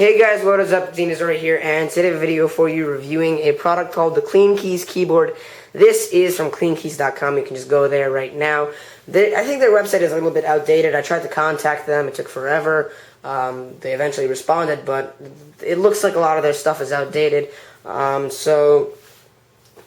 Hey guys, what is up? Dean is right here, and today I have a video for you reviewing a product called the Clean Keys keyboard. This is from cleankeys.com. You can just go there right now. I think their website is a little bit outdated. I tried to contact them. It took forever. They eventually responded, but it looks like a lot of their stuff is outdated. So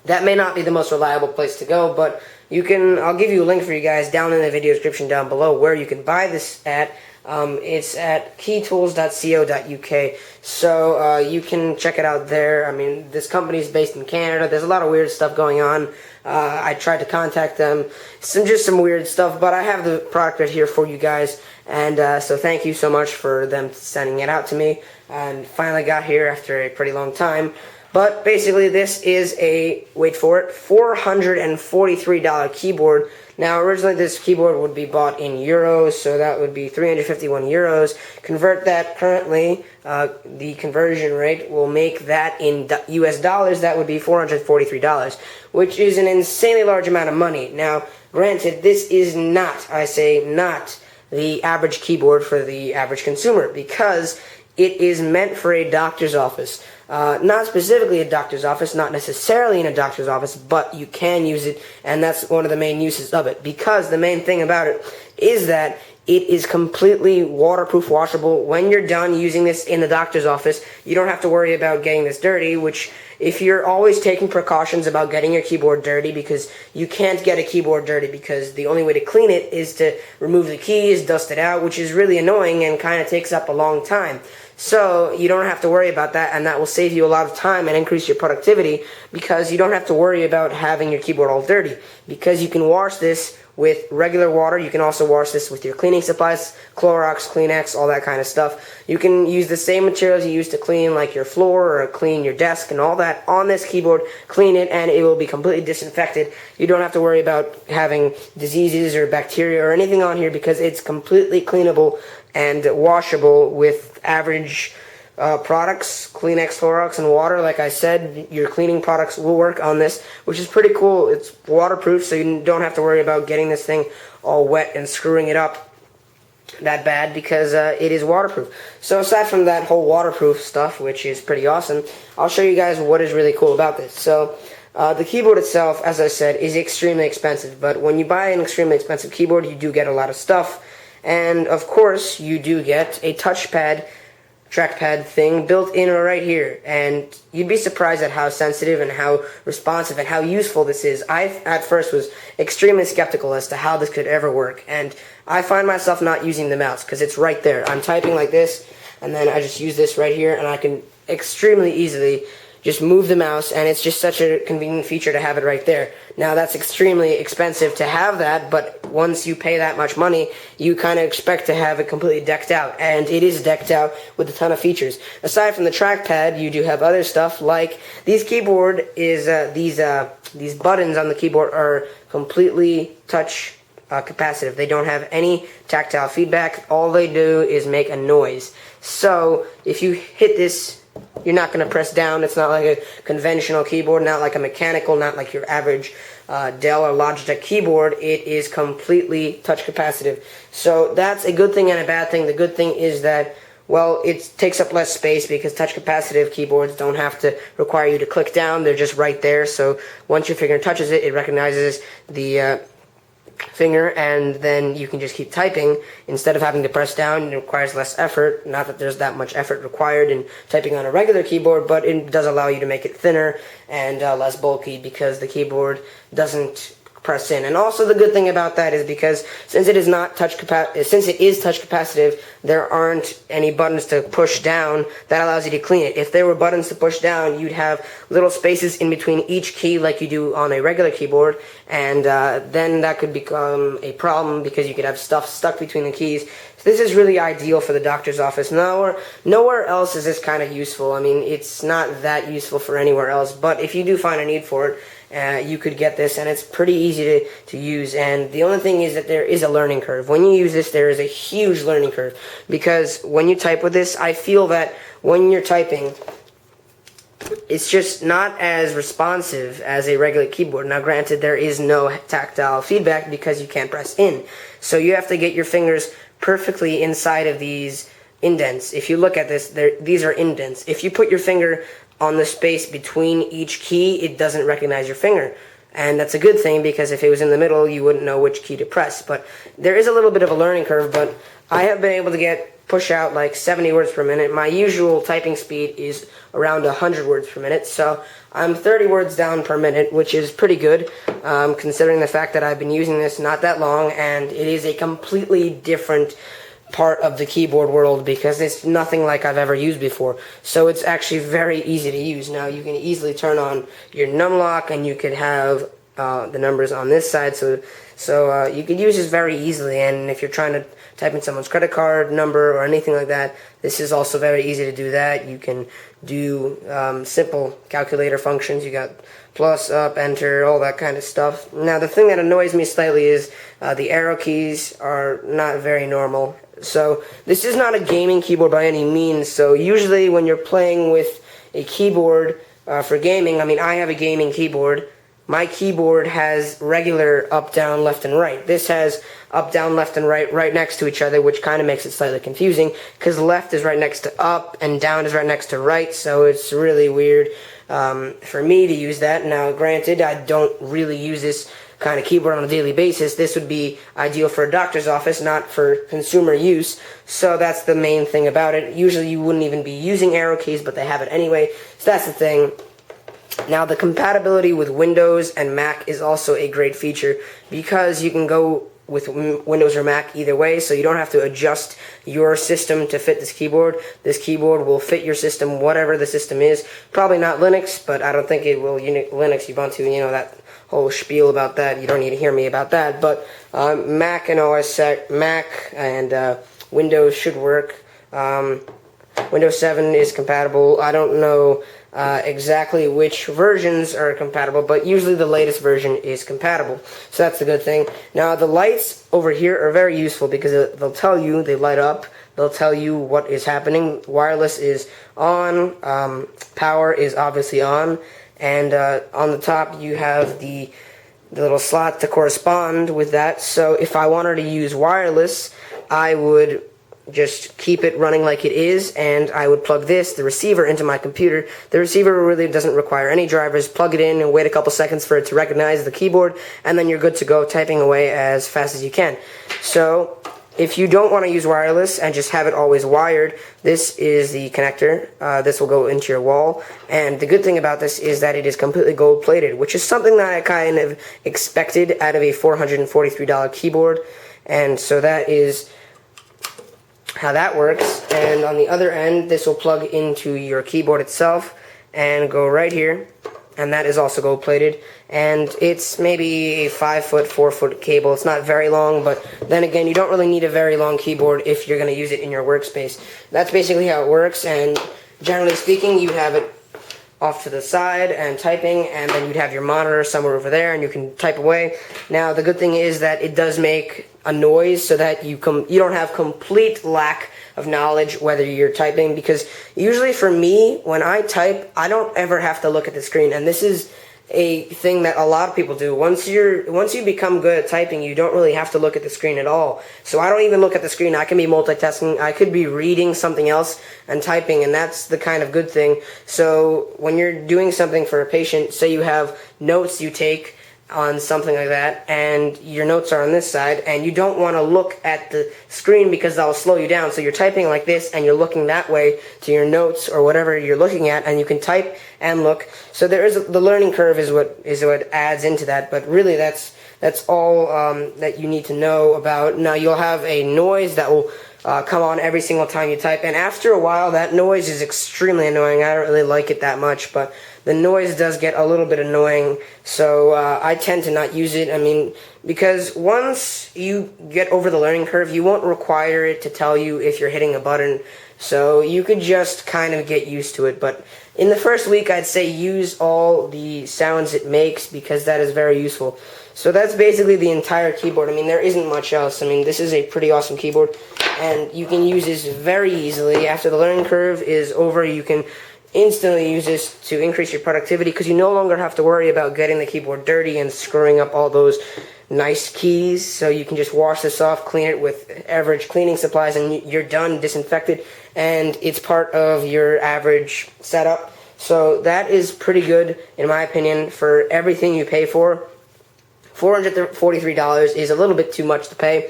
that may not be the most reliable place to go, but I'll give you a link for you guys down in the video description down below where you can buy this at. It's at keytools.co.uk, so you can check it out there. I mean, this company is based in Canada. There's a lot of weird stuff going on. I tried to contact them, just some weird stuff, but I have the product right here for you guys, and so thank you so much for them sending it out to me, and finally got here after a pretty long time. But basically, this is a, wait for it, $443 keyboard. Now, originally this keyboard would be bought in euros, so that would be 351 euros. Convert that currently, the conversion rate will make that in US dollars, that would be $443, which is an insanely large amount of money. Now, granted, this is not, I say not, the average keyboard for the average consumer, because it is meant for a doctor's office. Not specifically a doctor's office, not necessarily in a doctor's office, but you can use it, and that's one of the main uses of it, because the main thing about it is that it is completely waterproof, washable. When you're done using this in the doctor's office, you don't have to worry about getting this dirty, which if you're always taking precautions about getting your keyboard dirty, because you can't get a keyboard dirty because the only way to clean it is to remove the keys, dust it out, which is really annoying and kind of takes up a long time. So you don't have to worry about that, and that will save you a lot of time and increase your productivity, because you don't have to worry about having your keyboard all dirty, because you can wash this with regular water. You can also wash this with your cleaning supplies, Clorox, Kleenex, all that kind of stuff. You can use the same materials you use to clean like your floor or clean your desk and all that on this keyboard, clean it, and it will be completely disinfected. You don't have to worry about having diseases or bacteria or anything on here, because it's completely cleanable and washable with average products, Kleenex, Clorox, and water. Like I said, your cleaning products will work on this, which is pretty cool. It's waterproof, so you don't have to worry about getting this thing all wet and screwing it up that bad, because it is waterproof. So aside from that whole waterproof stuff, which is pretty awesome, I'll show you guys what is really cool about this. So the keyboard itself, as I said, is extremely expensive, but when you buy an extremely expensive keyboard, you do get a lot of stuff, and of course you do get a touchpad, trackpad thing built in right here, and you'd be surprised at how sensitive and how responsive and how useful this is. I at first was extremely skeptical as to how this could ever work, and I find myself not using the mouse because it's right there. I'm typing like this, and then I just use this right here, and I can extremely easily just move the mouse, and it's just such a convenient feature to have it right there. Now, that's extremely expensive to have that, but once you pay that much money, you kind of expect to have it completely decked out, and it is decked out with a ton of features. Aside from the trackpad, you do have other stuff, like these buttons on the keyboard are completely touch capacitive. They don't have any tactile feedback. All they do is make a noise. So if you hit this, you're not going to press down. It's not like a conventional keyboard, not like a mechanical, not like your average Dell or Logitech keyboard. It is completely touch capacitive. So that's a good thing and a bad thing. The good thing is that, well, it takes up less space, because touch capacitive keyboards don't have to require you to click down. They're just right there. So once your finger touches it, it recognizes the finger, and then you can just keep typing instead of having to press down. It requires less effort. Not that there's that much effort required in typing on a regular keyboard, but it does allow you to make it thinner and less bulky, because the keyboard doesn't press in. And also the good thing about that is, because since it is touch capacitive, there aren't any buttons to push down. That allows you to clean it. If there were buttons to push down, you'd have little spaces in between each key like you do on a regular keyboard, and then that could become a problem, because you could have stuff stuck between the keys. So this is really ideal for the doctor's office. Nowhere else is this kind of useful. I mean, it's not that useful for anywhere else, but if you do find a need for it, you could get this, and it's pretty easy to use. And the only thing is that there is a learning curve. When you use this, there is a huge learning curve, because when you type with this, I feel that when you're typing, it's just not as responsive as a regular keyboard. Now, granted, there is no tactile feedback because you can't press in, so you have to get your fingers perfectly inside of these indents. If you look at this, these are indents. If you put your finger on the space between each key, it doesn't recognize your finger. And that's a good thing, because if it was in the middle, you wouldn't know which key to press. But there is a little bit of a learning curve, but I have been able to push out like 70 words per minute. My usual typing speed is around 100 words per minute, so I'm 30 words down per minute, which is pretty good, considering the fact that I've been using this not that long, and it is a completely different part of the keyboard world because it's nothing like I've ever used before. So it's actually very easy to use. Now you can easily turn on your num lock, and you could have the numbers on this side, so you could use this very easily. And if you're trying to type in someone's credit card number or anything like that, this is also very easy to do that. You can do simple calculator functions. You got plus, up, enter, all that kind of stuff. Now the thing that annoys me slightly is the arrow keys are not very normal. So this is not a gaming keyboard by any means. So usually when you're playing with a keyboard for gaming, I mean, I have a gaming keyboard. My keyboard has regular up, down, left, and right. This has up, down, left, and right next to each other, which kind of makes it slightly confusing because left is right next to up and down is right next to right, so it's really weird for me to use that. Now, granted, I don't really use this kind of keyboard on a daily basis. This would be ideal for a doctor's office, not for consumer use, so that's the main thing about it. Usually you wouldn't even be using arrow keys, but they have it anyway, so that's the thing. Now, the compatibility with Windows and Mac is also a great feature because you can go with Windows or Mac either way, so you don't have to adjust your system to fit this keyboard. This keyboard will fit your system, whatever the system is. Probably not Linux, but I don't think it will Linux, Ubuntu, you know, that whole spiel about that. You don't need to hear me about that, but Mac and Mac and Windows should work. Windows 7 is compatible. I don't know exactly which versions are compatible, but usually the latest version is compatible, so that's a good thing. Now the lights over here are very useful because they'll tell you, they light up, they'll tell you what is happening. Wireless is on, power is obviously on, and on the top you have the little slot to correspond with that. So if I wanted to use wireless, I would just keep it running like it is, and I would plug the receiver, into my computer. The receiver really doesn't require any drivers. Plug it in and wait a couple seconds for it to recognize the keyboard, and then you're good to go, typing away as fast as you can. So if you don't want to use wireless and just have it always wired, this is the connector. This will go into your wall, and the good thing about this is that it is completely gold plated, which is something that I kind of expected out of a $443 keyboard, and so that is how that works. And on the other end, this will plug into your keyboard itself and go right here, and that is also gold plated, and it's maybe a 5-foot, 4-foot cable. It's not very long, but then again, you don't really need a very long keyboard if you're going to use it in your workspace. That's basically how it works, and generally speaking, you have it off to the side and typing, and then you'd have your monitor somewhere over there and you can type away. Now the good thing is that it does make a noise so that you don't have complete lack of knowledge whether you're typing, because usually for me, when I type, I don't ever have to look at the screen, and this is a thing that a lot of people do. Once you become good at typing, you don't really have to look at the screen at all. So I don't even look at the screen. I can be multitasking. I could be reading something else and typing, and that's the kind of good thing. So when you're doing something for a patient, say you have notes you take on something like that, and your notes are on this side, and you don't want to look at the screen because that'll slow you down. So you're typing like this, and you're looking that way to your notes or whatever you're looking at, and you can type and look. So there is the learning curve is what adds into that, but really that's all that you need to know about. Now you'll have a noise that will come on every single time you type, and after a while that noise is extremely annoying. I don't really like it that much, but the noise does get a little bit annoying, so I tend to not use it. I mean, because once you get over the learning curve, you won't require it to tell you if you're hitting a button, so you could just kind of get used to it. But in the first week, I'd say use all the sounds it makes, because that is very useful. So that's basically the entire keyboard. I mean, there isn't much else. I mean, this is a pretty awesome keyboard, and you can use this very easily. After the learning curve is over, you can instantly use this to increase your productivity because you no longer have to worry about getting the keyboard dirty and screwing up all those nice keys. So you can just wash this off, clean it with average cleaning supplies, and you're done, disinfected, and it's part of your average setup. So that is pretty good, in my opinion, for everything you pay for. $443 is a little bit too much to pay,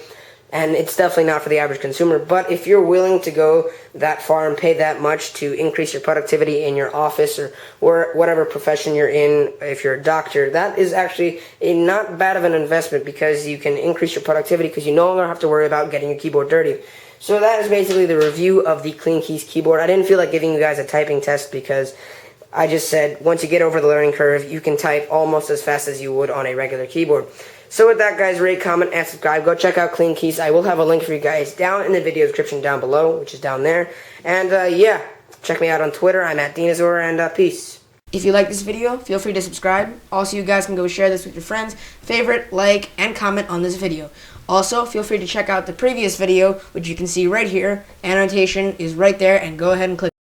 and it's definitely not for the average consumer. But if you're willing to go that far and pay that much to increase your productivity in your office or whatever profession you're in, if you're a doctor, that is actually not bad of an investment because you can increase your productivity because you no longer have to worry about getting your keyboard dirty. So that is basically the review of the Clean Keys keyboard. I didn't feel like giving you guys a typing test because I just said once you get over the learning curve, you can type almost as fast as you would on a regular keyboard. So with that, guys, rate, comment, and subscribe. Go check out Clean Keys. I will have a link for you guys down in the video description down below, which is down there. And yeah, check me out on Twitter. I'm at Dinosaur, and peace. If you like this video, feel free to subscribe. Also, you guys can go share this with your friends, favorite, like, and comment on this video. Also, feel free to check out the previous video, which you can see right here. Annotation is right there, and go ahead and click